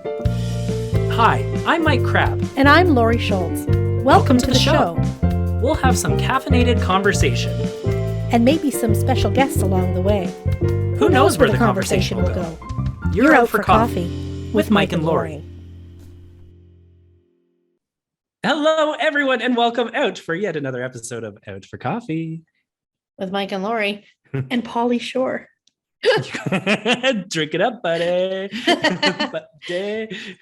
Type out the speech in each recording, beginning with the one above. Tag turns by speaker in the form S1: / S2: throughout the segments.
S1: Hi, I'm Mike Crabb.
S2: And I'm Laurie Schultz. Welcome to the show.
S1: We'll have some caffeinated conversation.
S2: And maybe some special guests along the way.
S1: Who knows where the conversation will go? You're out for coffee with Mike and Laurie. Hello, everyone, and welcome out for yet another episode of Out for Coffee.
S2: With Mike and Laurie and Pauly Shore.
S1: Drink it up, buddy.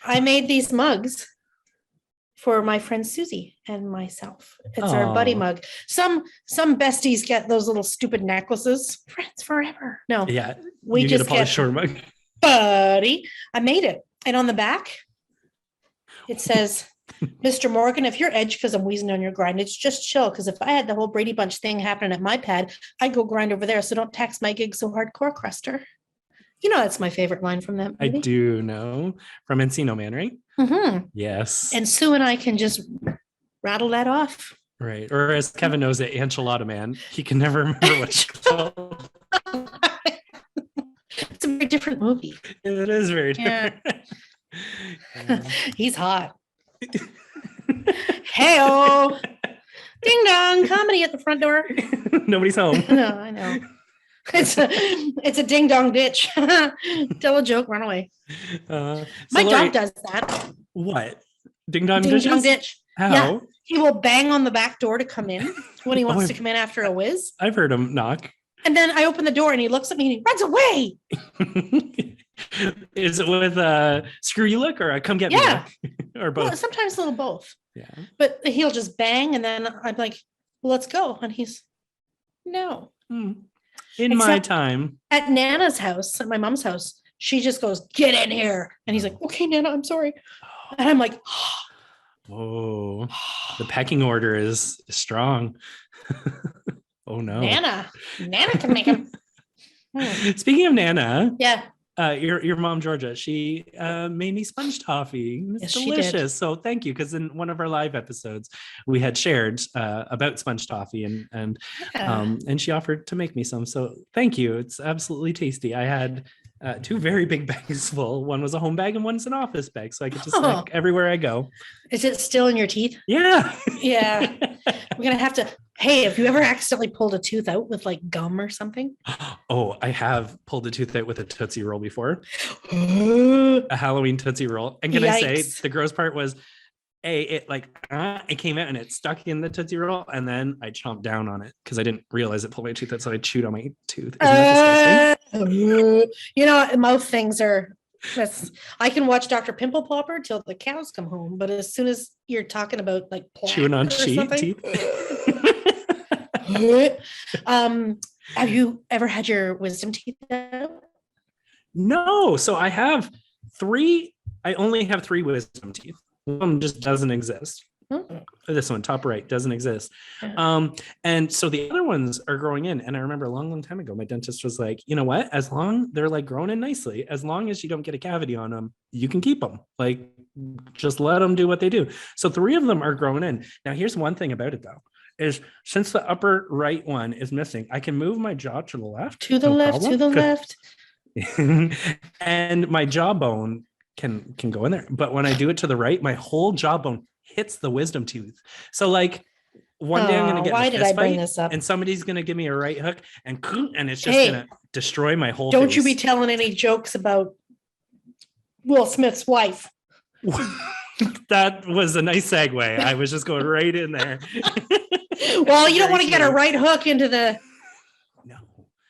S2: I made these mugs for my friend Susie and myself. It's our buddy mug. Some besties get those little stupid necklaces. Friends forever. No.
S1: Yeah.
S2: We just
S1: get a Pauly Shore mug.
S2: Buddy. I made it. And on the back, it says, Mr. Morgan, if you're edged because I'm wheezing on your grind, it's just chill. Because if I had the whole Brady Bunch thing happening at my pad, I'd go grind over there. So don't tax my gig so hardcore, Cruster. You know, that's my favorite line from that movie.
S1: I do know. From Encino Man, right?
S2: Mm-hmm.
S1: Yes.
S2: And Sue and I can just rattle that off.
S1: Right. Or as Kevin knows it, Enchilada Man. He can never remember what it's called.
S2: It's a very different movie.
S1: It is very different.
S2: Yeah. He's hot. Hey-o. Ding dong, comedy at the front door.
S1: Nobody's home.
S2: No, I know. It's a ding dong ditch. Tell a joke, run away. My dog does that.
S1: What? Ding dong
S2: ding dong ditch.
S1: How?
S2: Yeah. He will bang on the back door to come in when he wants to come in after a whiz.
S1: I've heard him knock.
S2: And then I open the door and he looks at me and he runs away.
S1: Is it with a screw you look or a come get me look? Or both? Well,
S2: sometimes a little both.
S1: Yeah.
S2: But he'll just bang and then I'm like, well, let's go. And he's, no.
S1: In my time.
S2: At Nana's house, at my mom's house, she just goes, get in here. And he's like, okay, Nana, I'm sorry. And I'm like,
S1: oh, the pecking order is strong. Oh, no.
S2: Nana can make him.
S1: Speaking of Nana.
S2: Yeah.
S1: Your mom, Georgia, she made me sponge toffee. It's delicious. So thank you. Because in one of our live episodes, we had shared about sponge toffee and she offered to make me some. So thank you. It's absolutely tasty. I had two very big bags full. One was a home bag and one's an office bag. So I could just snack everywhere I go.
S2: Is it still in your teeth?
S1: Yeah.
S2: Yeah. We're going to have to. Hey, have you ever accidentally pulled a tooth out with like gum or something?
S1: Oh, I have pulled a tooth out with a Tootsie Roll before. A Halloween Tootsie Roll. And can I say, the gross part was, it came out and it stuck in the Tootsie Roll. And then I chomped down on it because I didn't realize it pulled my tooth out. So I chewed on my tooth. Isn't that disgusting?
S2: You know, mouth things are... I can watch Dr. Pimple Popper till the cows come home, but as soon as you're talking about like
S1: chewing on teeth.
S2: Have you ever had your wisdom teeth out?
S1: No. So I have three. I only have three wisdom teeth. One of them just doesn't exist. This one, top right, doesn't exist. Yeah. And so the other ones are growing in. And I remember a long time ago, my dentist was like, you know what? As long they're like growing in nicely, as long as you don't get a cavity on them, you can keep them. Like, just let them do what they do. So three of them are growing in. Now, here's one thing about it, though, is since the upper right one is missing, I can move my jaw to the left.
S2: To the left.
S1: And my jawbone can go in there. But when I do it to the right, my whole jawbone hits the wisdom tooth. So like one day I'm going to get in a fist fight and somebody's going to give me a right hook and it's just going to destroy my whole
S2: Don't
S1: face.
S2: You be telling any jokes about Will Smith's wife.
S1: That was a nice segue. I was just going right in there.
S2: Well, you don't want to get a right hook into the...
S1: No.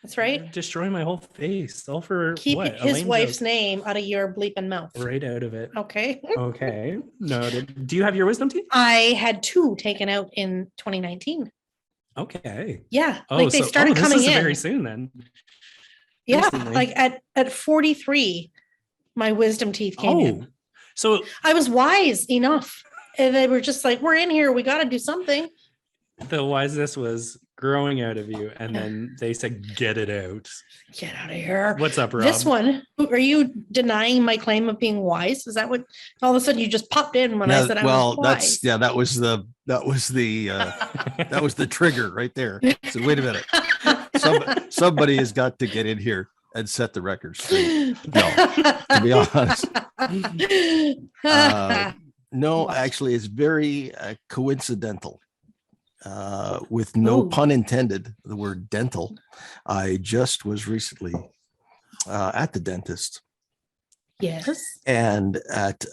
S2: That's right.
S1: Destroy my whole face. All for
S2: keep
S1: what?
S2: his wife's name out of your bleeping mouth.
S1: Right out of it.
S2: Okay.
S1: Okay. Noted. Do you have your wisdom teeth?
S2: I had two taken out in 2019.
S1: Okay.
S2: Yeah. Like they started coming in
S1: very soon then.
S2: Yeah. Recently. Like at 43, my wisdom teeth came in.
S1: So
S2: I was wise enough. And they were just like, we're in here. We got to do something.
S1: The wiseness was growing out of you, and then they said, get it out.
S2: Get out of here.
S1: What's up, Rob?
S2: This one, are you denying my claim of being wise? Is that what all of a sudden you just popped in when I said I was wise?
S3: That was the trigger right there. So wait a minute. Somebody has got to get in here and set the record straight. No, to be honest. No,
S2: What?
S3: actually, it's very coincidental. With no
S2: Ooh.
S3: pun intended, the word dental. I just was recently at the dentist,
S2: Yes.
S3: and at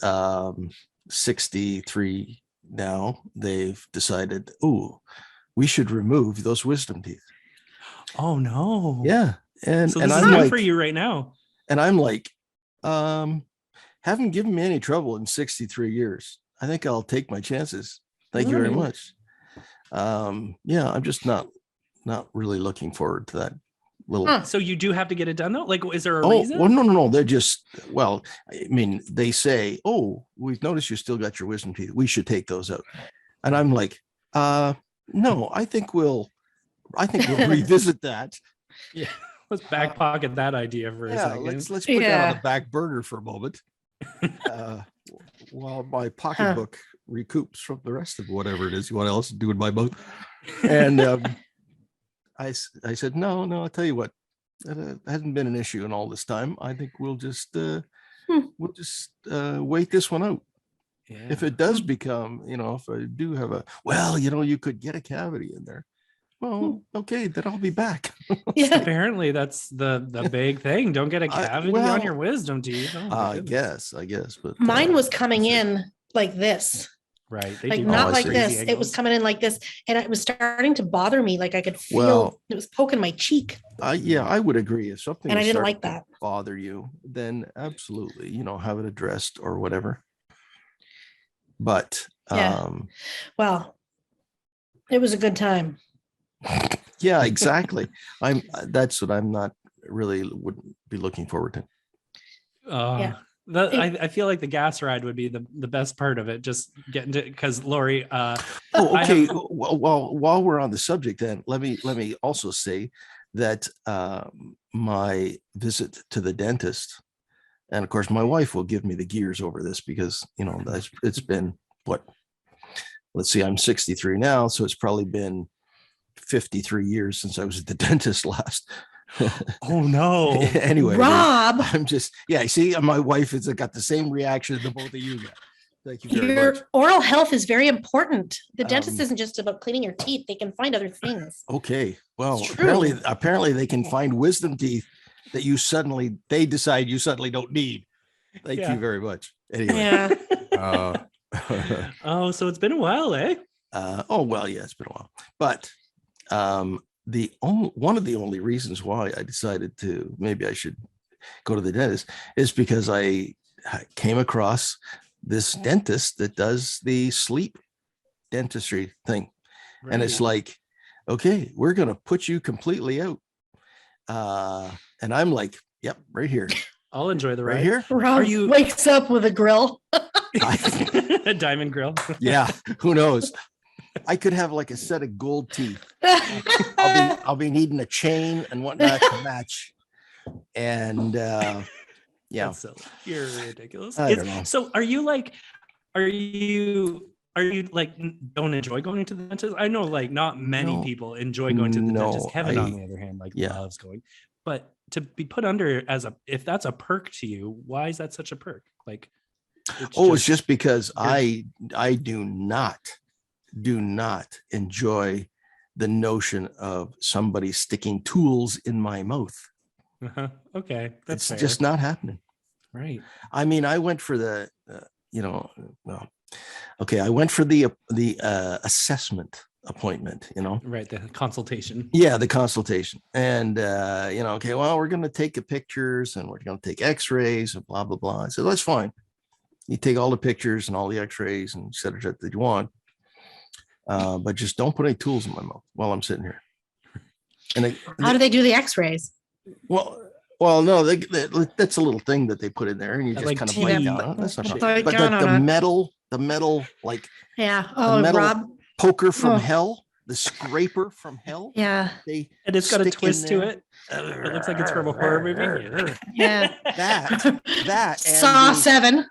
S3: 63 now, they've decided, oh, we should remove those wisdom teeth.
S1: Oh no.
S3: Yeah, and
S1: So this
S3: I'm
S1: is new
S3: like,
S1: for you right now.
S3: and I'm like, haven't given me any trouble in 63 years. I think I'll take my chances. Thank you very
S2: Mm.
S3: much. Yeah, I'm just not really looking forward to that little.
S2: Huh.
S1: So you do have to get it done though? Like, is there a
S3: Oh,
S1: reason?
S3: well, no. They're just, well, I mean, they say, oh, we've noticed you still got your wisdom teeth. We should take those out. And I'm like, no, I think we'll revisit that.
S1: Yeah. Let's back pocket that idea for a
S3: Yeah,
S1: second.
S3: let's put that on
S2: Yeah.
S3: the back burner for a moment. While my pocketbook recoups from the rest of whatever it is you want else to do in my mouth. And I said, no, I'll tell you what, that hasn't been an issue in all this time. I think we'll just wait this one out.
S1: Yeah.
S3: If it does become, if I do have you could get a cavity in there. Well, okay, then I'll be back.
S2: Yeah.
S1: Apparently that's the big thing. Don't get a cavity on
S3: well,
S1: your wisdom teeth. Oh, my
S3: I
S1: goodness.
S3: guess, but
S2: Mine was coming
S3: that's it.
S2: in like this,
S1: Right. They
S2: like
S1: do
S2: not
S3: I
S2: like
S3: see.
S2: this.
S1: crazy
S2: It was
S1: angles.
S2: coming in like this, and it was starting to bother me. Like I could feel
S3: Well,
S2: it was poking my cheek,
S3: Yeah, I would agree. If something
S2: and I
S3: is
S2: didn't
S3: starting
S2: like
S3: to
S2: that.
S3: bother you, then absolutely, have it addressed or whatever. But
S2: Yeah. Well, it was a good time.
S3: yeah, exactly. That's what I'm not really wouldn't be looking forward to.
S2: Yeah.
S1: I feel like the gas ride would be the best part of it. Just getting to, because Laurie,
S3: Oh,
S1: I
S3: okay.
S1: have-
S3: Well, while we're on the subject, then let me also say that my visit to the dentist, and of course, my wife will give me the gears over this because it's been what? Let's see, I'm 63 now, so it's probably been 53 years since I was at the dentist last.
S1: oh no.
S3: Anyway,
S2: Rob,
S3: I'm just, yeah, see, my wife has got the same reaction the both of you got. Thank you very
S2: your
S3: much.
S2: oral health is very important. The dentist
S3: Um,
S2: isn't just about cleaning your teeth. They can find other things.
S3: Okay, well,
S2: It's true.
S3: apparently they can find wisdom teeth that they decide you suddenly don't need. Thank
S1: Yeah.
S3: you very much. Anyway,
S2: Yeah.
S1: Oh, so it's been a while, eh?
S3: oh well, yeah, it's been a while, but one of the only reasons why I decided to maybe I should go to the dentist is because I came across this dentist that does the sleep dentistry thing. And it's like, okay, we're going to put you completely out. And I'm like, yep, right here.
S1: I'll enjoy the
S3: Right
S1: ride.
S3: here.
S2: Rob
S1: you-
S2: wakes up with a grill.
S1: A diamond grill.
S3: Yeah, who knows? I could have like a set of gold teeth. I'll be needing a chain and whatnot to match. And yeah,
S1: That's silly. You're ridiculous.
S3: I don't know.
S1: So are you like don't enjoy going to the dentist? I know like not many
S3: No.
S1: people enjoy going to the
S3: No,
S1: dentist. Kevin, on the other hand,
S3: yeah.
S1: loves going. But to be put under if that's a perk to you, why is that such a perk? Like
S3: it's just because I do not enjoy the notion of somebody sticking tools in my mouth.
S1: Okay, that's
S3: It's
S1: fair.
S3: just not happening.
S1: Right.
S3: I mean, I went for the I went for the assessment appointment,
S1: Right, the consultation.
S3: Yeah, the consultation. And okay, well, we're going to take the pictures and we're going to take x-rays and blah blah blah. I said, that's fine. You take all the pictures and all the x-rays and set it that you want, but just don't put any tools in my mouth while I'm sitting here. And
S2: How do they do the x-rays?
S3: well, no, that's a little thing that they put in there, and you just
S1: Like
S3: kind of
S1: tea.
S3: bite down on it. That's not
S1: Shit.
S3: bad. But the metal, like
S2: Yeah.
S3: the
S2: Oh,
S3: metal
S2: Rob.
S3: poker from
S2: Oh.
S3: hell, the scraper from hell.
S2: Yeah.
S3: They
S1: And it's got a
S3: stick in
S1: twist to
S3: there.
S1: it. It looks like it's from a horror movie.
S2: Yeah.
S3: That and
S2: Saw
S3: the-
S2: 7.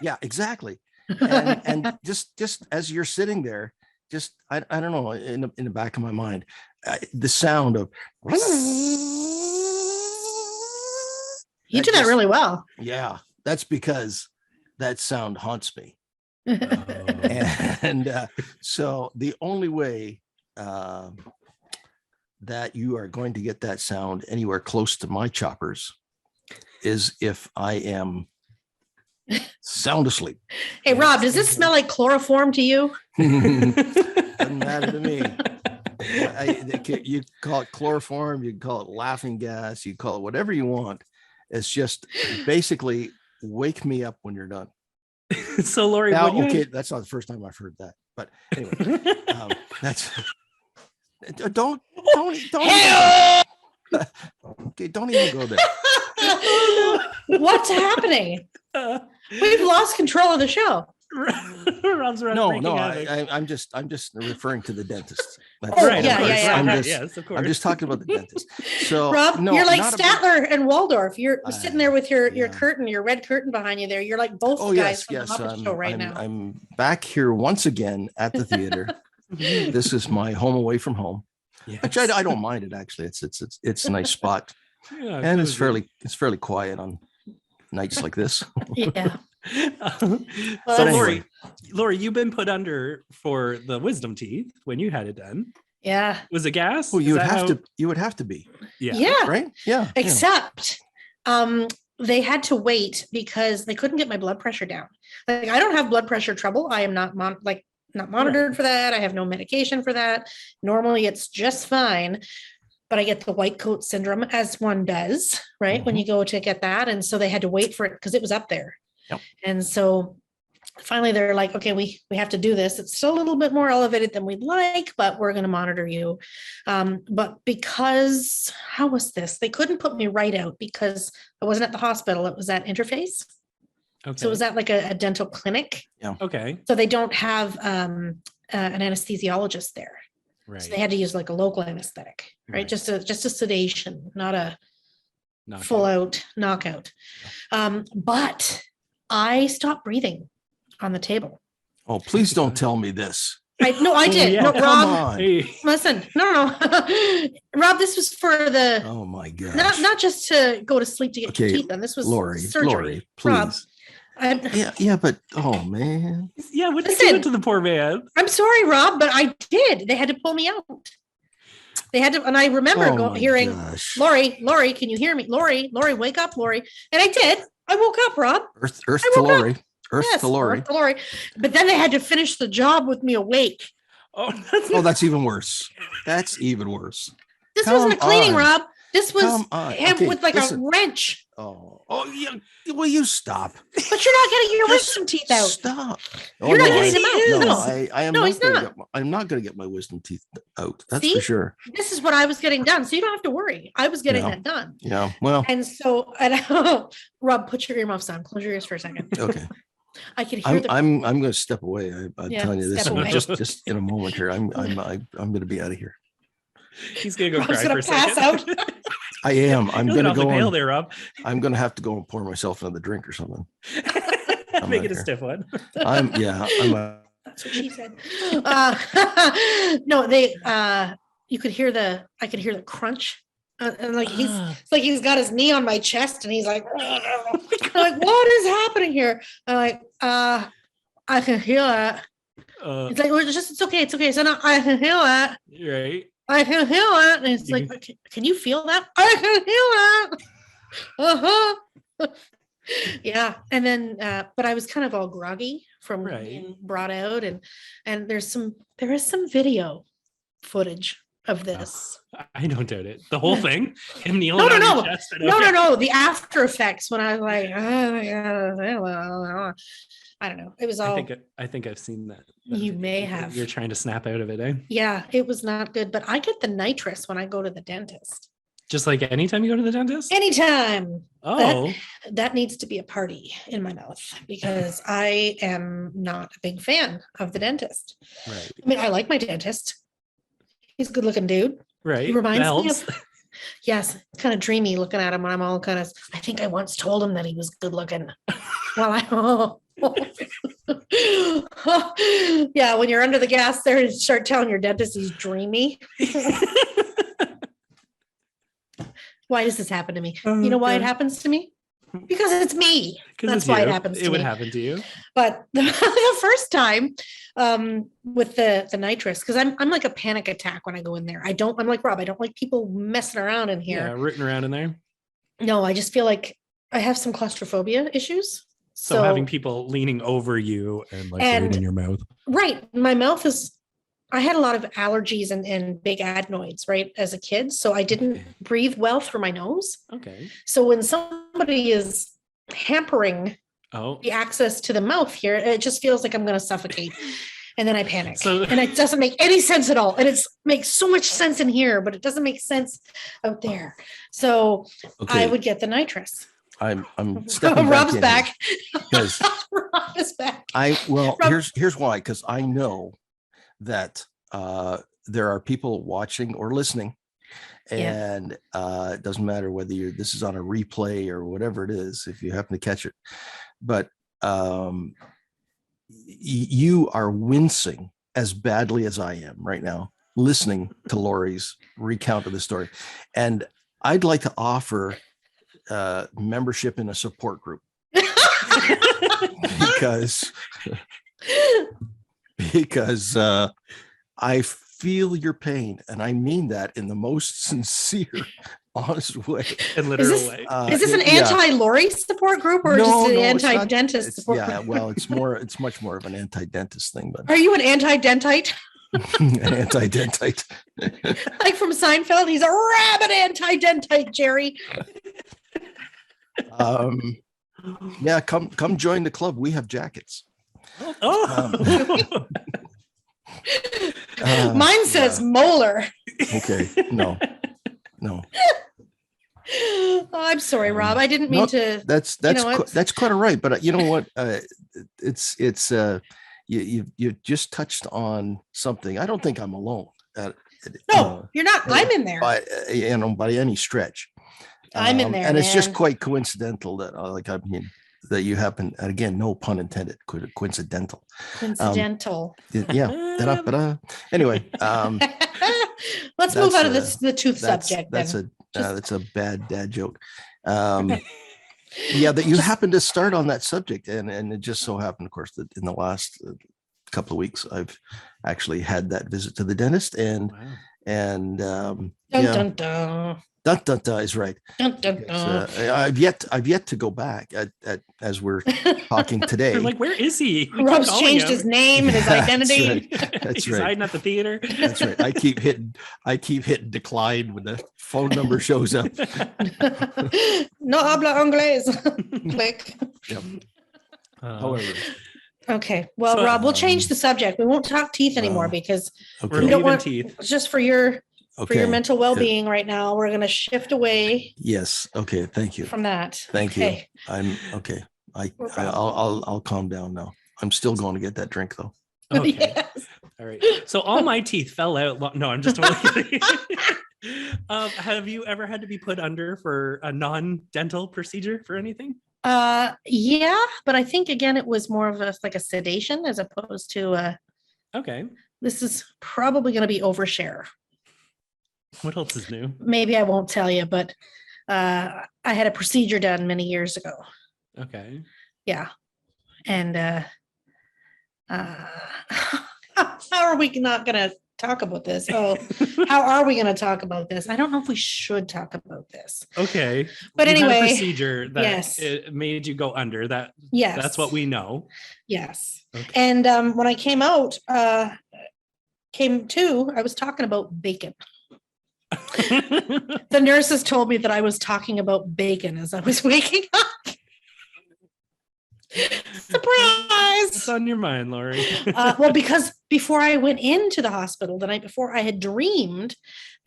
S3: Yeah, exactly. And just as you're sitting there, just I don't know, in the back of my mind, the sound of
S2: You do that really well.
S3: yeah, that's because that sound haunts me.
S1: Oh.
S3: And so the only way that you are going to get that sound anywhere close to my choppers is if I am sound asleep.
S2: Hey, Rob, does this smell like chloroform to you?
S3: Doesn't matter to me. You call it chloroform, you can call it laughing gas, you call it whatever you want. It's just basically wake me up when you're done.
S1: So Laurie,
S3: now, okay, that's not the first time I've heard that, but anyway, that's don't okay, don't even go there.
S2: What's happening? We've lost control of the show.
S1: Rob's
S3: No, I'm just referring to the dentist. That's
S1: Right,
S2: yeah, yeah.
S1: Yes, of course.
S3: I'm just talking about the dentist. So
S2: Rob,
S3: no,
S2: you're like
S3: not
S2: Statler and Waldorf. You're sitting there with your
S3: yeah.
S2: curtain, your red curtain behind you there. You're like both
S3: Oh
S2: guys
S3: yes,
S2: from the Muppet Show right now.
S3: I'm back here once again at the theater. This is my home away from home,
S1: Yes.
S3: which I don't mind it actually. It's a nice spot,
S1: Yeah,
S3: and it's
S1: cozy.
S3: fairly quiet on nights like this.
S2: Yeah.
S1: So
S3: anyway.
S1: Laurie, you've been put under for the wisdom teeth when you had it done.
S2: Yeah.
S1: Was it gas?
S3: Well,
S1: Is
S3: you would
S1: that
S3: have
S1: how-
S3: to. You would have to be
S2: Yeah.
S3: right. Yeah.
S2: Except they had to wait because they couldn't get my blood pressure down. Like I don't have blood pressure trouble. I am not monitored for that. I have no medication for that. Normally it's just fine. But I get the white coat syndrome as one does, right? When you go to get that. And so they had to wait for it because it was up there.
S3: Yep.
S2: And so finally they're like, okay, we have to do this. It's still a little bit more elevated than we'd like, but we're going to monitor you. But because, how was this? They couldn't put me right out because I wasn't at the hospital. It was at Interface.
S1: Okay.
S2: So it was at like a dental clinic.
S1: Okay.
S2: So they don't have an anesthesiologist there.
S1: Right.
S2: So they had to use like a local anesthetic, right?
S1: Right.
S2: Just a sedation, not a
S1: Knockout.
S2: full out knockout. But I stopped breathing on the table.
S3: Oh, please don't tell me this.
S2: I did.
S1: yeah.
S2: No,
S3: Come
S2: Rob,
S3: on.
S1: Hey.
S2: listen, no. Rob, this was for the
S3: Oh my gosh.
S2: not just to go to sleep to get your
S3: Okay,
S2: teeth done. This was
S3: Lori,
S2: surgery.
S3: please.
S2: Rob,
S3: Yeah, but oh man.
S1: Yeah, what did you
S2: Listen.
S1: do to the poor man?
S2: I'm sorry, Rob, but I did. They had to pull me out. They had to, and I remember
S3: Oh my
S2: hearing,
S3: gosh.
S2: Laurie, can you hear me? Laurie, wake up, Laurie. And I did. I woke up, Rob.
S3: Earth
S2: I
S3: to
S2: woke up.
S3: Lori. Earth
S2: Yes,
S3: to Lori.
S2: Earth to Laurie. But then they had to finish the job with me awake.
S1: Oh,
S3: Oh, that's even worse. That's even worse.
S2: This
S3: Come
S2: wasn't a cleaning,
S3: on.
S2: Rob. This was
S3: Come on.
S2: him
S3: Okay,
S2: with like
S3: listen.
S2: a wrench.
S3: Oh yeah. Will you stop?
S2: But you're not getting your
S3: Just
S2: wisdom teeth out.
S3: Stop.
S2: You're not
S3: no,
S2: getting them out.
S3: No,
S2: No.
S3: I am
S2: No,
S3: not
S2: he's
S3: gonna
S2: not.
S3: get I'm not gonna get my wisdom teeth out. That's
S2: See?
S3: for sure.
S2: This is what I was getting done. So you don't have to worry. I was getting
S3: Yeah.
S2: that done.
S3: Yeah. Well,
S2: And so, Rob, put your earmuffs on. Close your ears for a second.
S3: okay.
S2: I could hear
S3: I'm gonna step away. I'm
S2: Yeah,
S3: telling you this
S2: step away.
S3: just in a moment here. I'm gonna be out of here.
S1: he's gonna go
S2: Rob's
S1: cry
S2: gonna
S1: for a
S2: pass
S1: second.
S3: I am. I'm
S1: You'll get
S3: gonna
S1: off the
S3: go
S1: pail
S3: on,
S1: there, Rob.
S3: I'm gonna have to go and pour myself another drink or something.
S1: Make
S3: out
S1: it a
S3: here.
S1: stiff one.
S3: I'm
S2: That's what she said. No, you could hear I could hear the crunch. And like it's like he's got his knee on my chest and he's like, I'm like, what is happening here? I'm like, I can hear that. It's like, well, it's okay. It's okay. So now I can hear that.
S1: Right.
S2: I can hear that. And it's like, can you feel that? I can hear that. Uh-huh. Yeah. And then, but I was kind of all groggy from
S1: Right.
S2: being brought out. And there is some video footage of this.
S1: I don't doubt it. The whole thing. Him kneeling
S2: No,
S1: on
S2: no,
S1: your
S2: no.
S1: chest and
S2: No,
S1: okay.
S2: no. The after effects when I was like, oh my God. I don't know. It was all,
S1: I think I've seen that.
S2: You may have.
S1: You're trying to snap out of it, eh?
S2: yeah, it was not good, but I get the nitrous when I go to the dentist.
S1: Just like anytime you go to the dentist?
S2: Anytime.
S1: Oh,
S2: That needs to be a party in my mouth because I am not a big fan of the dentist.
S1: right.
S2: I mean, I like my dentist. He's a good looking dude.
S1: Right.
S2: He reminds
S1: That
S2: me
S1: helps.
S2: of, yes, kind of dreamy looking at him when I'm all kind of, I think I once told him that he was good looking. Well, yeah, when you're under the gas there and start telling your dentist he's dreamy. Why does this happen to me? You know why it happens to me? because it's me.
S1: 'Cause
S2: That's
S1: it's
S2: why it
S1: you.
S2: happens to
S1: It would
S2: me.
S1: happen to you.
S2: But the first time with the nitrous, because I'm like a panic attack when I go in there. I'm like Rob, I don't like people messing around in
S1: Yeah,
S2: here.
S1: rooting around in there.
S2: No, I just feel like I have some claustrophobia issues.
S1: So having people leaning over you and like right in your mouth.
S2: Right. My mouth is, I had a lot of allergies and big adenoids, right, as a kid. So I didn't
S1: Okay.
S2: breathe well through my nose.
S1: Okay.
S2: So when somebody is hampering
S1: Oh,
S2: the access to the mouth here, it just feels like I'm going to suffocate. And then I panic.
S1: So-
S2: and it doesn't make any sense at all. And it makes so much sense in here, but it doesn't make sense out there. So
S3: Okay,
S2: I would get the nitrous.
S3: I'm stepping
S2: Rob's
S3: back
S2: back.
S3: because
S2: Rob is back.
S3: Rob, here's why, because I know that there are people watching or listening,
S2: Yeah.
S3: and it doesn't matter whether this is on a replay or whatever it is, if you happen to catch it, but you are wincing as badly as I am right now listening to Laurie's recount of the story, and I'd like to offer membership in a support group because I feel your pain, and I mean that in the most sincere, honest way.
S1: in literal way.
S2: Is this an
S3: Yeah.
S2: anti-Laurie support group or
S3: No,
S2: just an
S3: no, it's not.
S2: anti-dentist support
S3: Yeah,
S2: group?
S3: well, it's much more of an anti-dentist thing, but
S2: Are you an anti-dentite?
S3: an anti-dentite.
S2: Like from Seinfeld? He's a rabid anti-dentite, Jerry.
S3: Yeah, come join the club. We have jackets.
S1: Oh.
S2: Mine says molar.
S3: Okay, no.
S2: Oh, I'm sorry, Rob. I didn't mean
S3: No,
S2: to.
S3: That's quite all right. But you know what? It's you just touched on something. I don't think I'm alone.
S2: No, you're not. I'm in there.
S3: By any stretch.
S2: I'm in there,
S3: and it's just
S2: man.
S3: quite coincidental that that you happen, and again, no pun intended, coincidental.
S2: Coincidental.
S3: Yeah. Da-da-ba-da. Anyway,
S2: Let's move out of
S3: that's
S2: the tooth subject.
S3: That's
S2: then.
S3: that's a bad dad joke. Yeah, that you happened to start on that subject, and it just so happened, of course, that in the last couple of weeks, I've actually had that visit to the dentist, and
S1: Wow.
S3: and
S2: Dun,
S3: yeah,
S2: dun, dun.
S3: dun, dun, dun is right.
S2: Dun, dun,
S3: Because,
S2: dun.
S3: I've yet to go back as we're talking today.
S1: You're like, where is he? We keep
S2: Rob's
S1: calling
S2: changed
S1: him.
S2: his name and his
S3: That's
S2: identity.
S3: right. That's
S1: He's
S3: right.
S1: hiding at the theater.
S3: That's right. I keep hitting decline when the phone number shows up.
S2: No habla inglés. Click.
S3: Yep.
S1: Uh,
S3: However,
S2: Okay. Well,
S1: So,
S2: Rob, we'll change the subject. We won't talk teeth anymore
S3: well,
S2: because
S1: we're
S3: okay.
S2: We don't
S1: leaving
S2: want-
S1: teeth.
S2: just for your
S3: Okay.
S2: mental well-being right now, we're going to shift away
S3: Yes. Okay. Thank you.
S2: from that.
S3: Thank you.
S2: Okay.
S3: I'm okay.
S2: No problem.
S3: I'll calm down now. I'm still going to get that drink though.
S1: Okay.
S2: Yes.
S1: All right. So all my teeth fell out. No, I'm just totally kidding. Have you ever had to be put under for a non-dental procedure for anything?
S2: Yeah, but I think again it was more of like a sedation as opposed to
S1: Okay.
S2: this is probably going to be overshare.
S1: What else is new?
S2: Maybe I won't tell you, but I had a procedure done many years ago.
S1: Okay.
S2: Yeah. And how are we not going to talk about this? Oh, how are we going to talk about this? I don't know if we should talk about this.
S1: Okay.
S2: But
S1: You had a
S2: anyway,
S1: procedure that
S2: yes.
S1: it made you go under.
S2: Yes.
S1: That's what we know.
S2: Yes.
S1: Okay.
S2: And when I came out, I was talking about bacon. The nurses told me that I was talking about bacon as I was waking up. Surprise!
S1: What's on your mind, Laurie?
S2: Well, because before I went into the hospital the night before, I had dreamed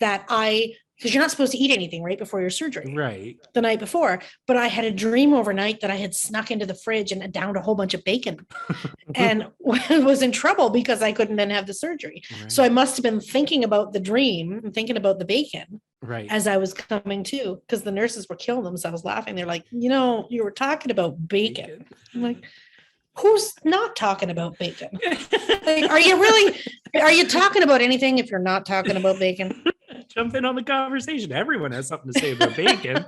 S2: that because you're not supposed to eat anything right before your surgery.
S1: Right.
S2: The night before, but I had a dream overnight that I had snuck into the fridge and downed a whole bunch of bacon and was in trouble because I couldn't then have the surgery.
S1: Right.
S2: So I must have been thinking about the dream and thinking about the bacon
S1: Right.
S2: as I was coming to, because the nurses were killing themselves laughing. They're like, you were talking about bacon. I'm like, who's not talking about bacon? Like, are you talking about anything if you're not talking about bacon?
S1: Jump in on the conversation. Everyone has something to say about bacon.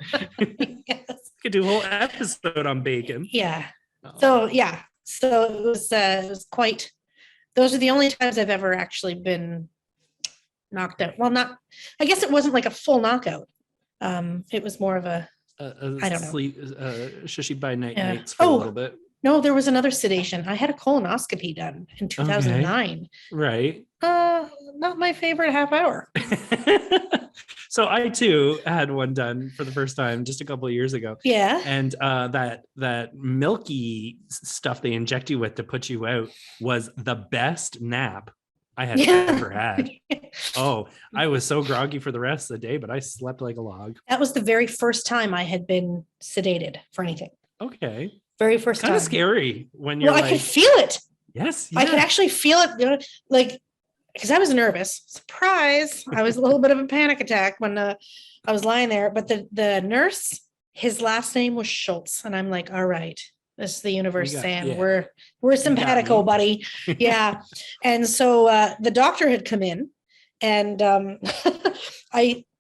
S2: Yes.
S1: Could do a whole episode on bacon.
S2: Yeah.
S1: Oh.
S2: So yeah. So it was quite. Those are the only times I've ever actually been knocked out. Well, not. I guess it wasn't like a full knockout. It was more of a. I don't know.
S1: Sleep, shushy by night
S2: Yeah.
S1: nights for a little bit.
S2: No, there was another sedation. I had a colonoscopy done in 2009.
S1: Right.
S2: Not my favorite half hour.
S1: So I too had one done for the first time just a couple of years ago.
S2: Yeah.
S1: And that milky stuff they inject you with to put you out was the best nap I had ever had. Oh, I was so groggy for the rest of the day, but I slept like a log.
S2: That was the very first time I had been sedated for anything.
S1: Okay.
S2: Very first time.
S1: Kind of scary when you're
S2: I could feel it.
S1: Yes.
S2: I could actually feel it, like, because I was nervous. Surprise. I was a little bit of a panic attack when I was lying there. But the nurse, his last name was Schultz. And I'm like, all right, this is the universe saying we're simpatico, buddy. Yeah. And so the doctor had come in and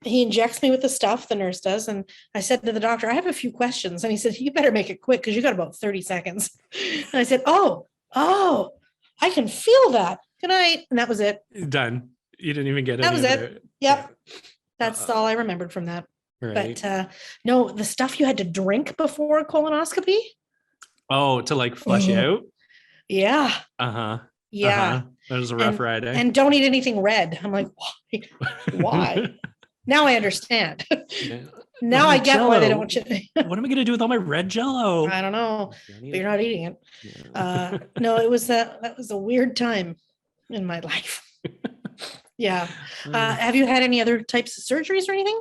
S2: he injects me with the stuff, the nurse does. And I said to the doctor, I have a few questions. And he said, you better make it quick because you got about 30 seconds. And I said, oh, I can feel that. Good night. And that was it.
S1: Done. You didn't even get it.
S2: That was it. Yep. That's all I remembered from that.
S1: Right.
S2: But no, the stuff you had to drink before a colonoscopy.
S1: Oh, to like flush you out?
S2: Yeah.
S1: Uh-huh.
S2: Yeah.
S1: Uh-huh. That was a rough ride, eh?
S2: And don't eat anything red. I'm like, why? Now I understand.
S1: Yeah.
S2: Now I get why they don't want you.
S1: What am I going to do with all my red Jello?
S2: I don't know. But you're not eating it. Yeah. No, it was that was a weird time in my life. Yeah. Have you had any other types of surgeries or anything?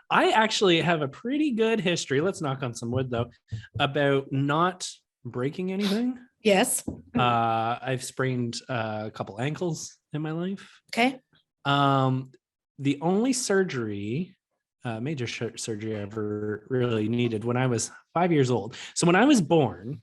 S1: I actually have a pretty good history. Let's knock on some wood though, about not breaking anything.
S2: Yes.
S1: I've sprained a couple ankles in my life.
S2: Okay.
S1: The only surgery, major surgery I ever really needed when I was 5 years old. So when I was born,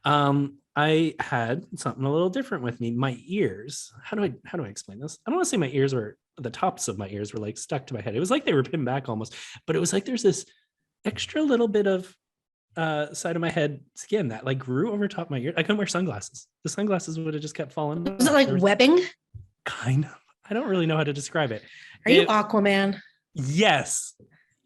S1: I had something a little different with me. My ears, how do I explain this? I don't want to say my ears were, the tops of my ears were like stuck to my head. It was like they were pinned back almost, but it was like there's this extra little bit of side of my head skin that like grew over top of my ear. I couldn't wear sunglasses. The sunglasses would have just kept falling.
S2: Was it like webbing?
S1: Kind of. I don't really know how to describe it.
S2: Are you Aquaman?
S1: Yes.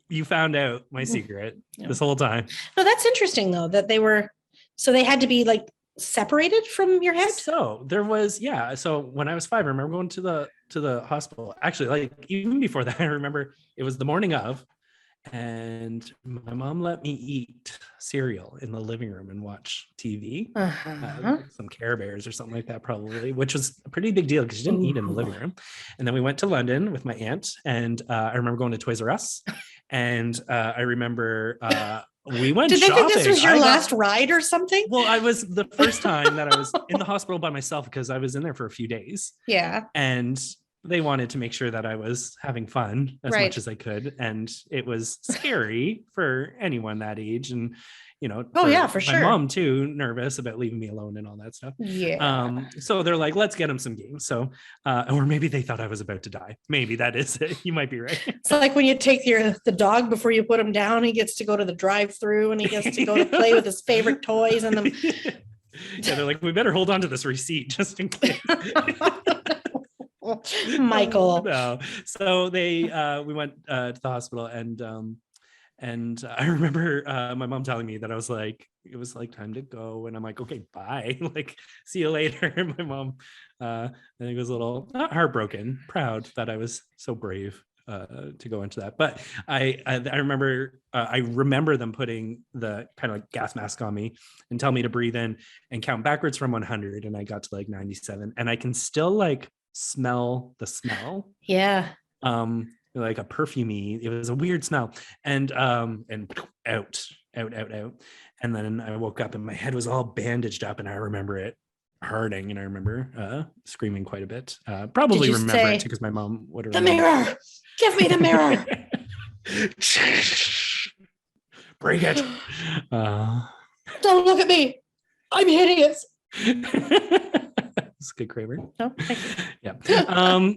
S1: You found out my secret this whole time.
S2: No, that's interesting though, that they had to be like separated from your head.
S1: So there was, so when I was 5, I remember going to the hospital. Actually, like even before that, I remember it was the morning of, and my mom let me eat cereal in the living room and watch TV. Some Care Bears or something like that, probably, which was a pretty big deal because she didn't eat in the living room. And then we went to London with my aunt, and I remember going to Toys R Us, and I remember we went
S2: shopping. Did they think this was your last ride or something?
S1: Well, I was the first time that I was in the hospital by myself because I was in there for a few days.
S2: Yeah.
S1: And they wanted to make sure that I was having fun as much as I could. And it was scary for anyone that age. And, for sure. My mom too, nervous about leaving me alone and all that stuff.
S2: Yeah.
S1: So they're like, let's get him some games. So, or maybe they thought I was about to die. Maybe that is it. You might be right.
S2: It's like when you take the dog before you put him down, he gets to go to the drive-through and he gets to go to play with his favorite toys. And then
S1: they're like, we better hold on to this receipt just in case.
S2: Michael.
S1: No. So we went to the hospital, and I remember my mom telling me that it was like time to go, and I'm like, okay, bye, like see you later. And my mom I think was a little not heartbroken, proud that I was so brave to go into that. But I remember them putting the kind of like gas mask on me and tell me to breathe in and count backwards from 100, and I got to like 97, and I can still like smell the smell.
S2: Yeah.
S1: Like a perfumey. It was a weird smell. And out. And then I woke up and my head was all bandaged up, and I remember it hurting, and I remember screaming quite a bit. Probably remember it too because my mom would have.
S2: The mirror! Give me the mirror!
S1: Break it.
S2: Don't look at me. I'm hideous.
S1: It's a good Kramer.
S2: No, thank you.
S1: Yeah.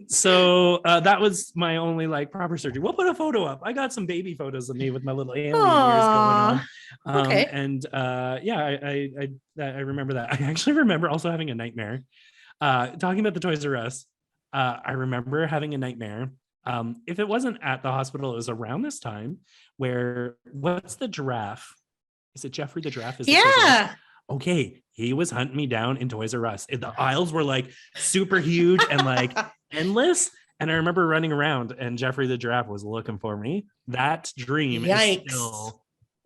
S1: So that was my only like proper surgery. We'll put a photo up. I got some baby photos of me with my little alien ears going on.
S2: Okay.
S1: And yeah, I remember that. I actually remember also having a nightmare. Talking about the Toys R Us, I remember having a nightmare. If it wasn't at the hospital, it was around this time where what's the giraffe? Is it Jeffrey the giraffe? Is it Toys R Us?
S2: Yeah.
S1: Okay, he was hunting me down in Toys R Us. The aisles were like super huge and like endless. And I remember running around and Jeffrey the giraffe was looking for me. That dream
S2: Yikes.
S1: is still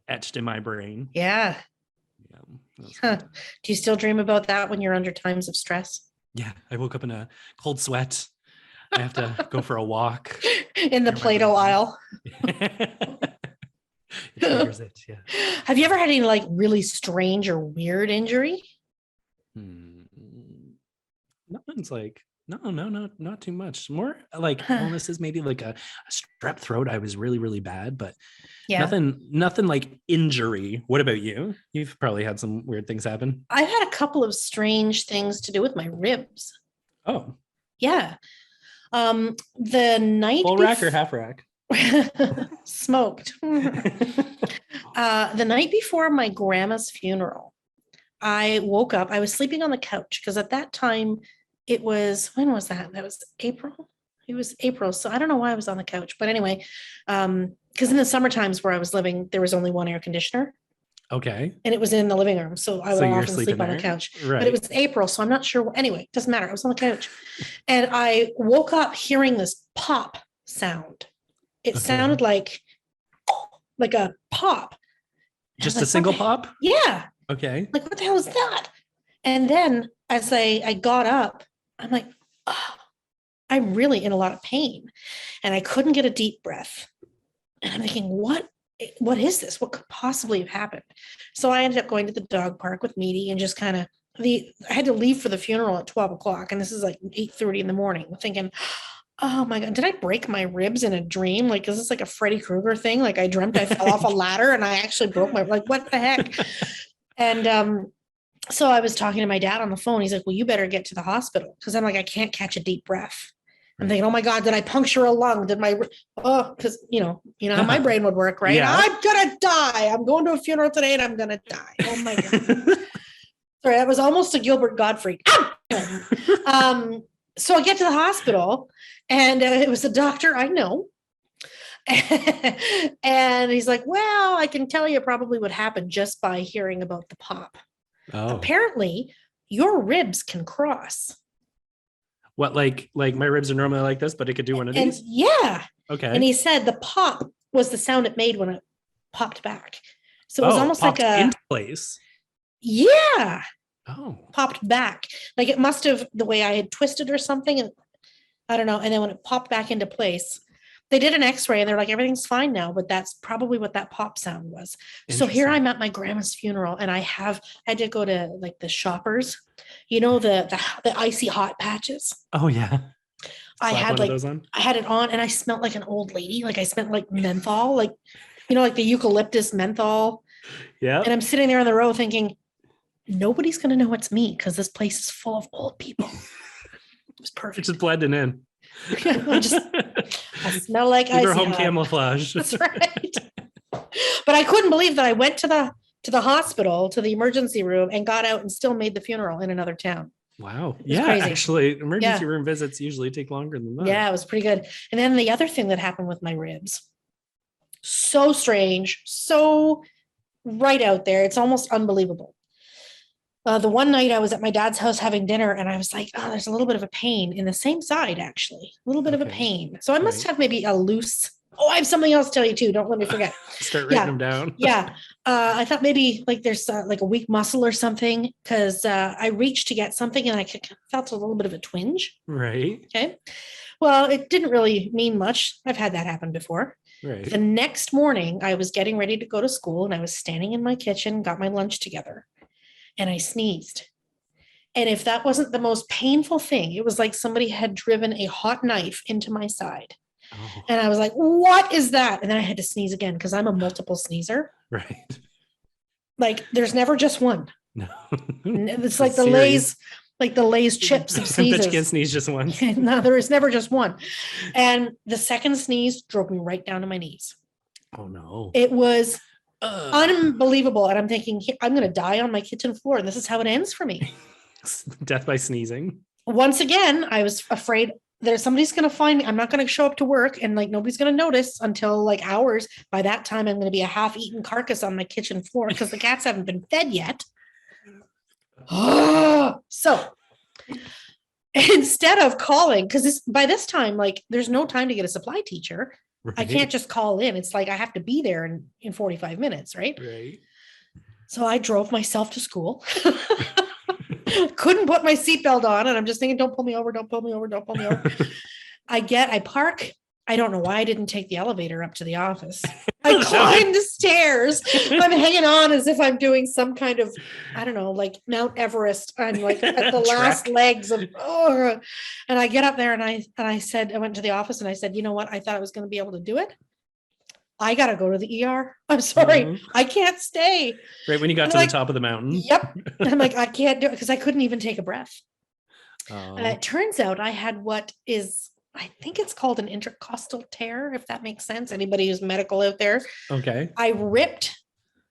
S1: etched in my brain.
S2: Yeah.
S1: Yeah, that was
S2: Huh.
S1: fun.
S2: Do you still dream about that when you're under times of stress?
S1: Yeah, I woke up in a cold sweat. I have to go for a walk.
S2: In the
S1: Remember
S2: Play-Doh
S1: that.
S2: aisle.
S1: It triggers it, yeah.
S2: Have you ever had any like really strange or weird injury?
S1: Nothing's like not too much. More like
S2: Huh.
S1: illnesses, maybe like a strep throat. I was really bad, but
S2: Yeah.
S1: nothing like injury. What about you? You've probably had some weird things happen.
S2: I've had a couple of strange things to do with my ribs.
S1: Oh,
S2: Yeah. The night
S1: full rack or half rack?
S2: smoked. The night before my grandma's funeral, I woke up. I was sleeping on the couch because at that time it was, when was that? That was April. It was April. So I don't know why I was on the couch, but anyway, because in the summer times where I was living, there was only one air conditioner
S1: Okay.
S2: and it was in the living room. So I would
S1: you're
S2: often sleep
S1: sleeping
S2: on the
S1: there?
S2: couch,
S1: Right.
S2: but it was April. So I'm not sure. Anyway, it doesn't matter. I was on the couch and I woke up hearing this pop sound. It
S1: Okay.
S2: sounded like a pop. And I
S1: Just
S2: was
S1: a
S2: like,
S1: single
S2: "What the-"
S1: pop?
S2: Yeah.
S1: Okay.
S2: Like, what the hell is that? And then as I got up, I'm like, oh, I'm really in a lot of pain. And I couldn't get a deep breath. And I'm thinking, what is this? What could possibly have happened? So I ended up going to the dog park with Meaty and just kind of I had to leave for the funeral at 12 o'clock. And this is like 8:30 in the morning. I'm thinking, oh my God, did I break my ribs in a dream? Like, is this like a Freddy Krueger thing? Like I dreamt I fell off a ladder and I actually broke like, what the heck? And so I was talking to my dad on the phone. He's like, well, you better get to the hospital. Cause I'm like, I can't catch a deep breath. I'm thinking, oh my God, did I puncture a lung? Cause you know how my brain would work, right?
S1: Yeah.
S2: I'm gonna die. I'm going to a funeral today and I'm gonna die. Oh my God. Sorry, that was almost a Gilbert Gottfried. So I get to the hospital and it was a doctor I know. And he's like, well, I can tell you probably what happened just by hearing about the pop.
S1: Oh.
S2: Apparently, your ribs can cross.
S1: What, like my ribs are normally like this, but it could do one of
S2: And
S1: these?
S2: yeah.
S1: Okay.
S2: And he said the pop was the sound it made when it popped back. So it was almost like
S1: popped into place.
S2: Yeah.
S1: Oh.
S2: Popped back. Like it must have, the way I had twisted or something. And I don't know. And then when it popped back into place, they did an x-ray and they're like, everything's fine now, but that's probably what that pop sound was. So here I'm at my grandma's funeral and I had to go to like the Shoppers, the icy hot patches.
S1: Oh yeah.
S2: I had
S1: one of those on?
S2: I had it on and I smelled like an old lady. Like I smelled like menthol, like the eucalyptus menthol.
S1: Yeah.
S2: And I'm sitting there in the row thinking, nobody's going to know it's me because this place is full of old people. It was perfect.
S1: It's just blending in.
S2: I smell like
S1: Your
S2: icy
S1: home
S2: hot.
S1: camouflage.
S2: That's right. But I couldn't believe that I went to the hospital, to the emergency room and got out and still made the funeral in another town.
S1: Wow. Yeah,
S2: crazy.
S1: actually, emergency room visits usually take longer than that.
S2: Yeah, it was pretty good. And then the other thing that happened with my ribs, so strange, so right out there. It's almost unbelievable. The one night I was at my dad's house having dinner and I was like, oh, there's a little bit of a pain in the same side, actually, a little bit of a pain. So I must have maybe a loose, I have something else to tell you too. Don't let me forget.
S1: Start writing them down.
S2: Yeah. I thought maybe like there's like a weak muscle or something because I reached to get something and I felt a little bit of a twinge.
S1: Right.
S2: Okay. Well, it didn't really mean much. I've had that happen before.
S1: Right.
S2: The next morning, I was getting ready to go to school and I was standing in my kitchen, got my lunch together, and I sneezed. And if that wasn't the most painful thing, it was like somebody had driven a hot knife into my side. Oh. And I was like, what is that? And then I had to sneeze again because I'm a multiple sneezer.
S1: Right.
S2: Like there's never just one.
S1: No.
S2: It's like the Lay's like the Lay's chips of
S1: I bet you can't
S2: sneezes.
S1: sneeze just once.
S2: No, there is never just one. And the second sneeze drove me right down to my knees.
S1: Oh no.
S2: It was
S1: Ugh.
S2: unbelievable. And I'm thinking, I'm going to die on my kitchen floor. And this is how it ends for me.
S1: Death by sneezing.
S2: Once again, I was afraid there's somebody's going to find me. I'm not going to show up to work and like nobody's going to notice until like hours. By that time, I'm going to be a half-eaten carcass on my kitchen floor because the cats haven't been fed yet. So instead of calling, because by this time, like there's no time to get a supply teacher.
S1: Right.
S2: I can't just call in. It's like I have to be there in 45 minutes, right?
S1: Right.
S2: So I drove myself to school. Couldn't put my seatbelt on, and I'm just thinking, don't pull me over, don't pull me over, don't pull me over. I park. I don't know why I didn't take the elevator up to the office. I climbed the stairs. I'm hanging on as if I'm doing some kind of, I don't know, like Mount Everest. I'm like at the last legs of, and I get up there and I said, I went to the office and I said, you know what? I thought I was going to be able to do it. I got to go to the ER. I'm sorry. I can't stay.
S1: Right when you got
S2: And
S1: to
S2: like,
S1: the top of the mountain.
S2: Yep. I'm like, I can't do it because I couldn't even take a breath. It turns out I had what is, I think it's called an intercostal tear, if that makes sense. Anybody who's medical out there.
S1: Okay.
S2: I ripped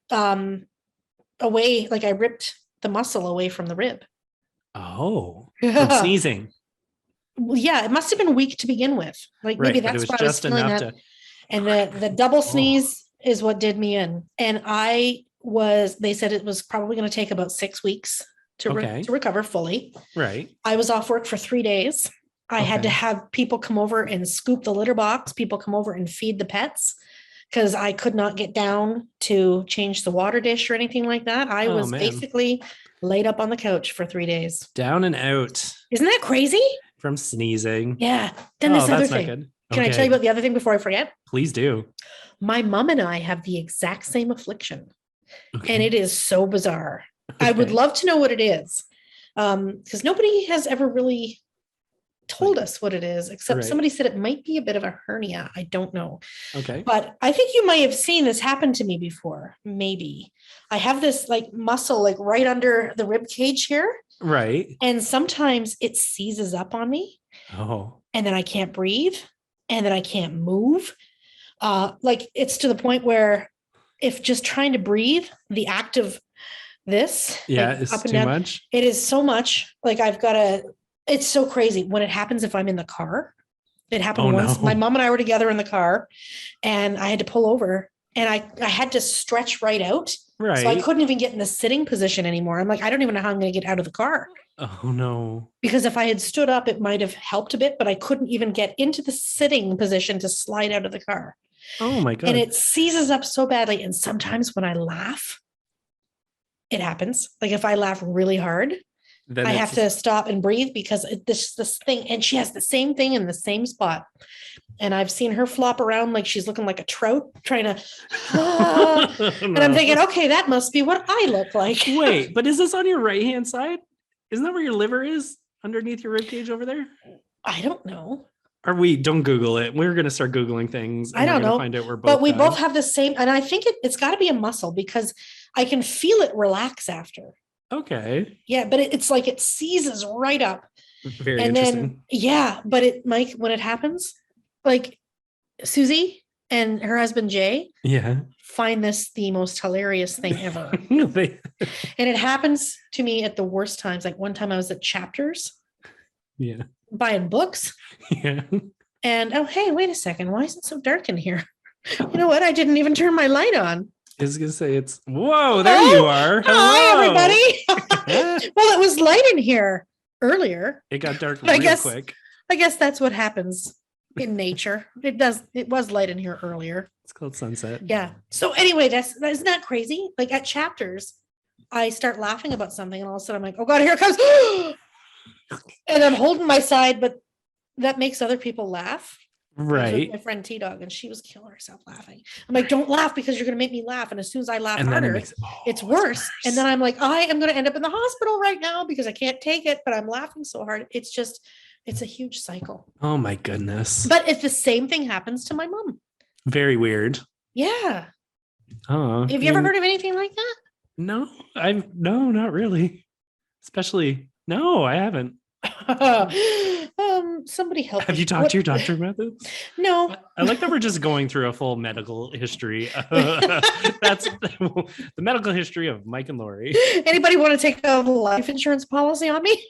S2: away, like I ripped the muscle away from the rib.
S1: Oh, from sneezing.
S2: Well, yeah, it must have been weak to begin with. Like maybe
S1: Right, but it
S2: that's
S1: was
S2: why I was
S1: just
S2: feeling
S1: enough
S2: that.
S1: to.
S2: And the double sneeze is what did me in. And they said it was probably going to take about 6 weeks to recover fully.
S1: Right.
S2: I was off work for 3 days. I had to have people come over and scoop the litter box, people come over and feed the pets because I could not get down to change the water dish or anything like that. I was basically laid up on the couch for 3 days.
S1: Down and out.
S2: Isn't that crazy?
S1: From sneezing.
S2: Yeah. Then this other
S1: that's
S2: thing.
S1: not good.
S2: Can I tell you about the other thing before I forget?
S1: Please do.
S2: My mom and I have the exact same affliction. And it is so bizarre. I would love to know what it is. Because nobody has ever really told us what it is, except somebody said it might be a bit of a hernia. I don't know.
S1: Okay.
S2: But I think you might have seen this happen to me before. Maybe. I have this like muscle like right under the rib cage here.
S1: Right.
S2: And sometimes it seizes up on me.
S1: Oh.
S2: And then I can't breathe. And then I can't move. Like it's to the point where if just trying to breathe, the act of this, like,
S1: it's
S2: up and
S1: too
S2: down,
S1: much.
S2: it is so much. Like it's so crazy when it happens. If I'm in the car, it happened once. No. My mom and I were together in the car and I had to pull over and I had to stretch right out. Right. So I couldn't even get in the sitting position anymore. I'm like, I don't even know how I'm going to get out of the car.
S1: Oh no.
S2: Because if I had stood up, it might have helped a bit, but I couldn't even get into the sitting position to slide out of the car.
S1: Oh my God.
S2: And it seizes up so badly. And sometimes when I laugh, it happens. Like if I laugh really hard, then I have to stop and breathe because this thing, and she has the same thing in the same spot. And I've seen her flop around like she's looking like a trout trying to, and I'm thinking, okay, that must be what I look like.
S1: Wait, but is this on your right-hand side? Isn't that where your liver is? Underneath your rib cage over there?
S2: I don't know.
S1: Or don't Google it. We're going to start Googling things.
S2: I don't know.
S1: Find out we're both
S2: but we both have the same. And I think it's got to be a muscle because I can feel it relax after.
S1: Okay.
S2: Yeah. But it's like it seizes right up.
S1: Very interesting.
S2: Then, but Mike, when it happens, like Susie and her husband, Jay, find this the most hilarious thing ever. And it happens to me at the worst times. Like one time I was at Chapters.
S1: Yeah.
S2: Buying books.
S1: Yeah.
S2: And hey, wait a second. Why is it so dark in here? You know what? I didn't even turn my light on.
S1: I was gonna say whoa, there you are. Hello.
S2: Hi, everybody. Well, it was light in here earlier.
S1: It got dark real quick.
S2: I guess that's what happens in nature. It was light in here earlier.
S1: It's called sunset.
S2: Yeah. So anyway, that's not crazy. Like at Chapters, I start laughing about something and all of a sudden I'm like, oh God, here it comes. And I'm holding my side, but that makes other people laugh.
S1: Right.
S2: My friend T-Dog, and she was killing herself laughing. I'm like, don't laugh because you're going to make me laugh. And as soon as I laugh harder, it's worse. And then I'm like, I am going to end up in the hospital right now because I can't take it, but I'm laughing so hard. It's a huge cycle.
S1: Oh my goodness.
S2: But if the same thing happens to my mom.
S1: Very weird.
S2: Yeah.
S1: Oh.
S2: Have you ever heard of anything like that?
S1: No, no, not really. Especially No, I haven't.
S2: Somebody help
S1: Have
S2: me.
S1: you talked to your doctor about this?
S2: No.
S1: I like that we're just going through a full medical history. That's the medical history of Mike and Laurie.
S2: Anybody want to take a life insurance policy on me?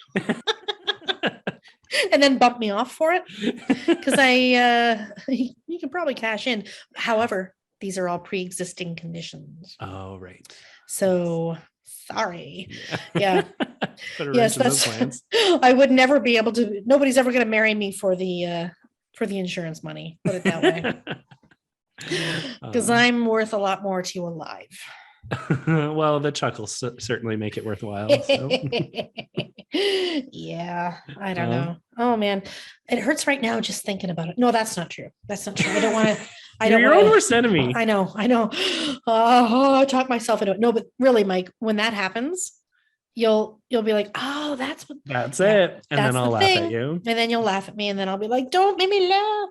S2: And then bump me off for it? Because you can probably cash in. However, these are all pre-existing conditions.
S1: Oh, right.
S2: So sorry.
S1: Yeah.
S2: Yes, that's I would never be able to. Nobody's ever going to marry me for the insurance money. Put it that way. Because I'm worth a lot more to you alive.
S1: Well, the chuckles certainly make it worthwhile. So.
S2: Yeah, I don't know. Oh man, it hurts right now just thinking about it. No, that's not true. That's not true. I don't want to.
S1: You're your own worst enemy.
S2: I know. I talk myself into it. No, but really, Mike, when that happens, you'll be like, oh, that's
S1: it. And then I'll laugh at you.
S2: And then you'll laugh at me, and then I'll be like, don't make me laugh.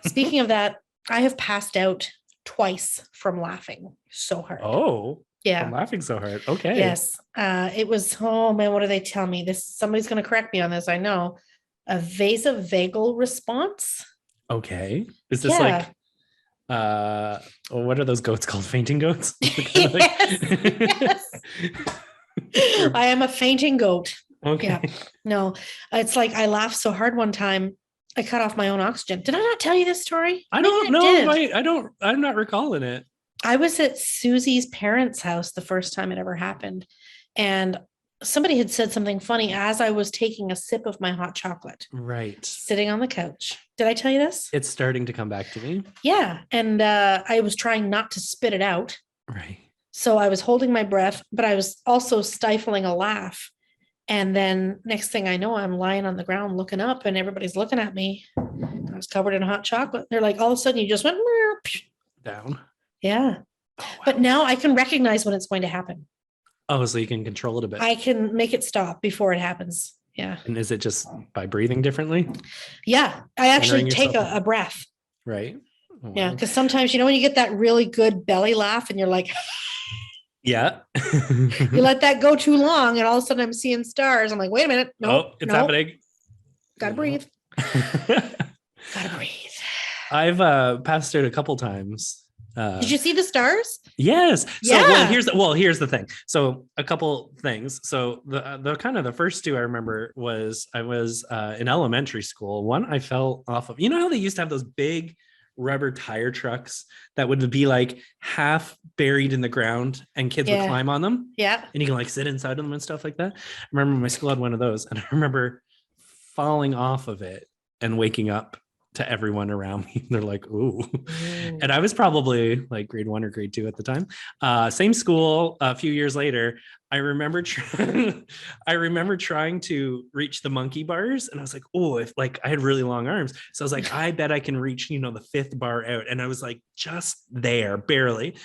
S2: Speaking of that, I have passed out twice from laughing so hard.
S1: Oh,
S2: yeah.
S1: I'm laughing so hard. Okay.
S2: Yes. It was, oh man, what do they tell me? Somebody's going to correct me on this. I know. A vasovagal response.
S1: Okay. Is this like, what are those goats called? Fainting goats?
S2: Yes. I am a fainting goat.
S1: Okay.
S2: Yeah. No, it's like I laughed so hard one time. I cut off my own oxygen. Did I not tell you this story?
S1: I don't know. I'm not recalling it.
S2: I was at Susie's parents' house the first time it ever happened. And somebody had said something funny as I was taking a sip of my hot chocolate.
S1: Right.
S2: Sitting on the couch. Did I tell you this?
S1: It's starting to come back to me.
S2: Yeah. And I was trying not to spit it out.
S1: Right.
S2: So I was holding my breath, but I was also stifling a laugh. And then next thing I know, I'm lying on the ground looking up and everybody's looking at me. I was covered in hot chocolate. They're like, all of a sudden you just went
S1: down.
S2: Yeah. Oh, wow. But now I can recognize when it's going to happen.
S1: Oh, so you can control it a bit.
S2: I can make it stop before it happens. Yeah.
S1: And is it just by breathing differently?
S2: Yeah. I actually take a breath.
S1: Right.
S2: Oh, yeah. Because sometimes, when you get that really good belly laugh and you're like,
S1: yeah.
S2: You let that go too long and all of a sudden I'm seeing stars. I'm like, wait a minute. No,
S1: it's happening.
S2: Gotta breathe. Gotta breathe.
S1: I've passed out a couple times.
S2: Did you see the stars?
S1: Yes.
S2: Yeah.
S1: So here's the thing. So a couple things. So the kind of the first two I remember was I was in elementary school. One I fell off of. You know how they used to have those big rubber tire trucks that would be like half buried in the ground and kids would climb on them?
S2: Yeah.
S1: And you can like sit inside of them and stuff like that. I remember my school had one of those, and I remember falling off of it and waking up to everyone around me. They're like, ooh. And I was probably like grade 1 or grade 2 at the time. Same school. A few years later, I remember trying to reach the monkey bars, and I was like, oh, if like I had really long arms. So I was like, I bet I can reach, the 5th bar out. And I was like, just there, barely.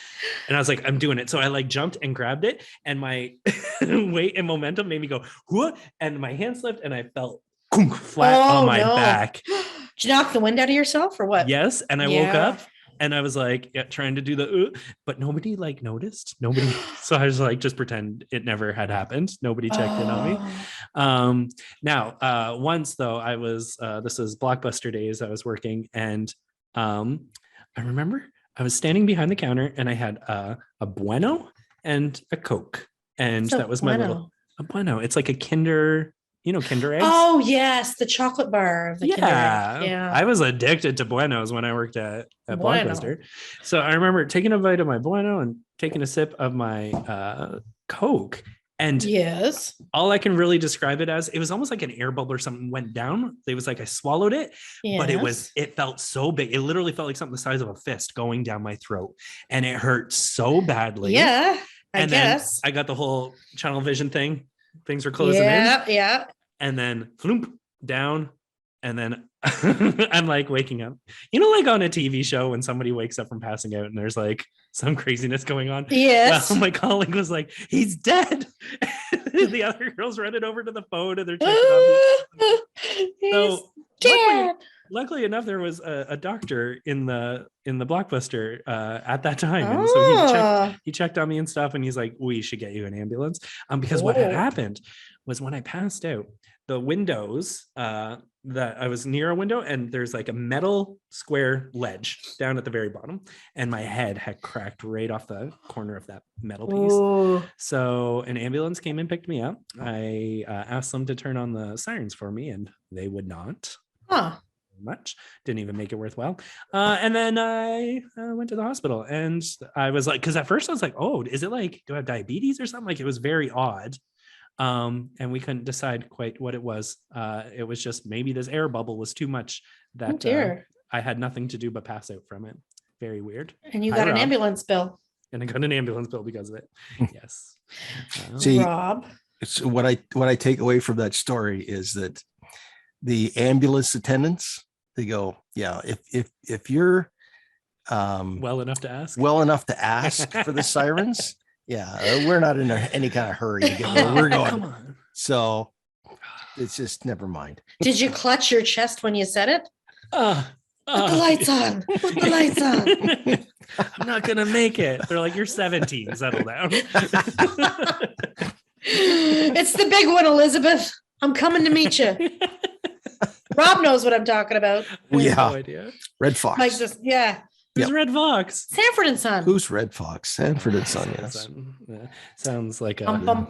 S1: And I was like, I'm doing it. So I like jumped and grabbed it, and my weight and momentum made me go, whoa, and my hand slipped and I felt flat on my back.
S2: Did you knock the wind out of yourself or what?
S1: Yes. And I woke up and I was like trying to do but nobody like noticed. Nobody. So I was like, just pretend it never had happened. Nobody checked in on me. Now, once though, I was, this was Blockbuster days. I was working, and I remember I was standing behind the counter and I had a Bueno and a Coke. And that was my little, a Bueno. It's like a Kinder Kinder Eggs.
S2: Oh yes, the chocolate bar of the Kinder Egg. Yeah.
S1: I was addicted to Buenos when I worked at Blockbuster. So I remember taking a bite of my Bueno and taking a sip of my Coke. And
S2: yes,
S1: all I can really describe it as, it was almost like an air bubble or something went down. It was like I swallowed it, but it felt so big. It literally felt like something the size of a fist going down my throat, and it hurt so badly.
S2: Yeah,
S1: I guess. Then I got the whole channel vision thing. Things were closing in.
S2: Yeah.
S1: And then floomp down. And then I'm like waking up. Like on a TV show when somebody wakes up from passing out and there's like some craziness going on.
S2: Yes.
S1: Well, my colleague was like, he's dead. The other girls running over to the phone and they're checking on me.
S2: He's dead.
S1: luckily enough, there was a doctor in the Blockbuster at that time, and so he checked on me and stuff, and he's like, "We should get you an ambulance." Because what had happened was when I passed out, the windows that I was near a window, and there's like a metal square ledge down at the very bottom, and my head had cracked right off the corner of that metal piece.
S2: Ooh.
S1: So an ambulance came and picked me up. I asked them to turn on the sirens for me, and they would not.
S2: Huh.
S1: Much didn't even make it worthwhile. And then I went to the hospital, and I was like, because at first I was like, oh, is it like, do I have diabetes or something? Like, it was very odd. And we couldn't decide quite what it was. It was just maybe this air bubble was too much that I had nothing to do but pass out from it. Very weird.
S2: And you got an ambulance bill.
S1: And I got an ambulance bill because of it. Yes.
S3: See,
S2: Rob.
S3: It's what I take away from that story is that the ambulance attendants, they go, yeah, if you're
S1: well enough to ask
S3: for the sirens, yeah, we're not in any kind of hurry to get where we're going.
S1: Come on.
S3: So it's just never mind.
S2: Did you clutch your chest when you said it? Put the lights on. Put the lights on.
S1: I'm not gonna make it. They're like, you're 17. Settle down.
S2: It's the big one, Elizabeth. I'm coming to meet you. Rob knows what I'm talking about.
S1: No idea.
S3: Red Fox.
S2: Like this, yeah.
S1: Who's Red Fox?
S2: Sanford and Son.
S3: Who's Red Fox? Sanford and Son, yes.
S1: Yeah. Sounds like a...
S2: I
S1: know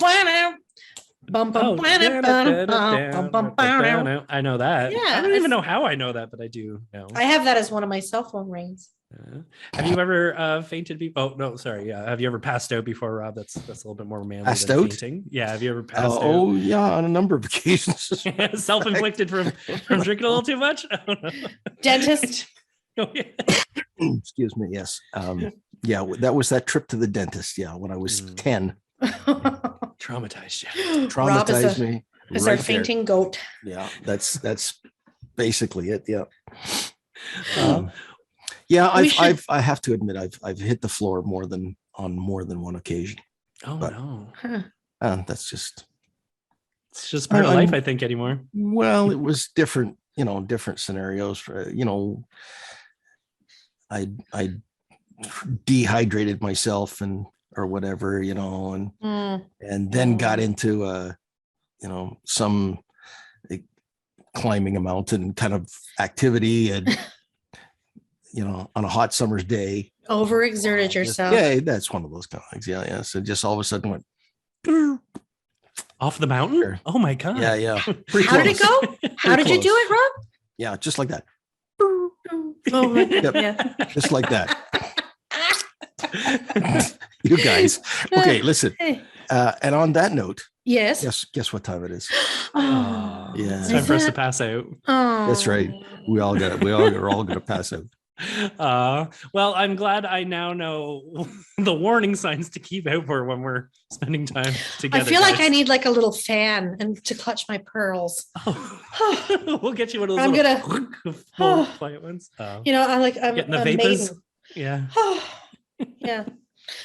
S1: that.
S2: Yeah,
S1: I don't even know how I know that, but I do know.
S2: I have that as one of my cell phone rings.
S1: Have you ever fainted before? Oh, no, sorry. Yeah. Have you ever passed out before, Rob? That's a little bit more manly
S3: passed
S1: than
S3: out?
S1: fainting. Yeah. Have you ever passed out?
S3: Oh, yeah, on a number of occasions.
S1: Self-inflicted from drinking a little too much? I don't know.
S2: Dentist.
S1: Oh, yeah.
S3: Excuse me. Yes. Yeah, that was that trip to the dentist. Yeah, when I was 10.
S1: Traumatized you.
S3: Traumatized me.
S2: Is our fainting goat.
S3: Yeah, that's basically it. Yeah. I have to admit I've hit the floor on more than one occasion.
S1: Oh,
S3: but,
S1: no.
S3: That's just
S1: it's just part of life, I think, anymore.
S3: Well, it was different, different scenarios for, I dehydrated myself or whatever, and then got into some climbing a mountain kind of activity and on a hot summer's day.
S2: Overexerted yourself.
S3: Yeah, that's one of those kind of things. Yeah. So just all of a sudden went
S1: off the mountain. Oh my god.
S3: Yeah.
S2: How did it go? How did you do it, Rob?
S3: Yeah, just like that.
S2: Oh,
S3: yep.
S2: Yeah.
S3: Just like that. You guys. Okay, listen. And on that note,
S2: yes.
S3: Guess what time it is?
S2: Oh,
S3: yeah.
S1: It's time for us to pass out.
S2: Oh.
S3: That's right. We're all gonna pass out.
S1: Well, I'm glad I now know the warning signs to keep out for when we're spending time together.
S2: I feel like I need like a little fan and to clutch my pearls.
S1: Oh. We'll get you one of those
S2: I'm
S1: little quiet ones.
S2: I'm
S1: getting the vapors.
S2: Maiden. Yeah.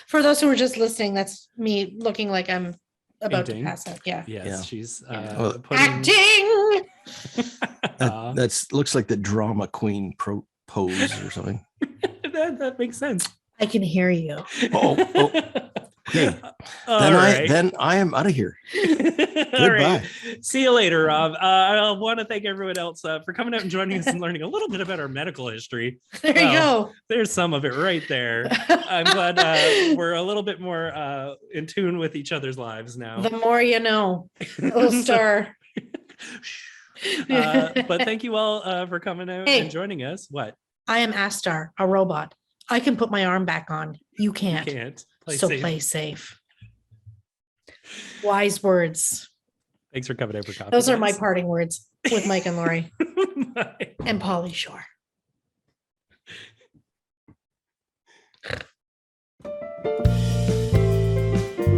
S2: For those who are just listening, that's me looking like I'm about to pass out. Yeah.
S1: Yes,
S3: yeah.
S1: She's
S2: acting.
S3: That looks like the drama queen pose or something.
S1: that makes sense.
S2: I can hear you.
S3: Oh. Okay. Then I am out of here. Goodbye.
S1: Right. See you later, Rob. I want to thank everyone else for coming out and joining us and learning a little bit about our medical history.
S2: There you go.
S1: There's some of it right there. I'm glad we're a little bit more in tune with each other's lives now.
S2: The more you know. Oh, star.
S1: But thank you all for coming out and joining us. What?
S2: I am Astar, a robot. I can put my arm back on. You can't.
S1: You can't.
S2: Play safe. Wise words.
S1: Thanks for coming over. Coffee.
S2: Those are my parting words with Mike and Laurie. And Polly Shore.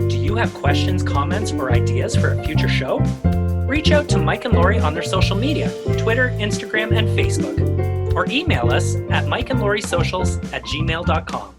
S1: Do you have questions, comments, or ideas for a future show? Reach out to Mike and Laurie on their social media, Twitter, Instagram, and Facebook. Or email us at mikeandlauriesocials@gmail.com.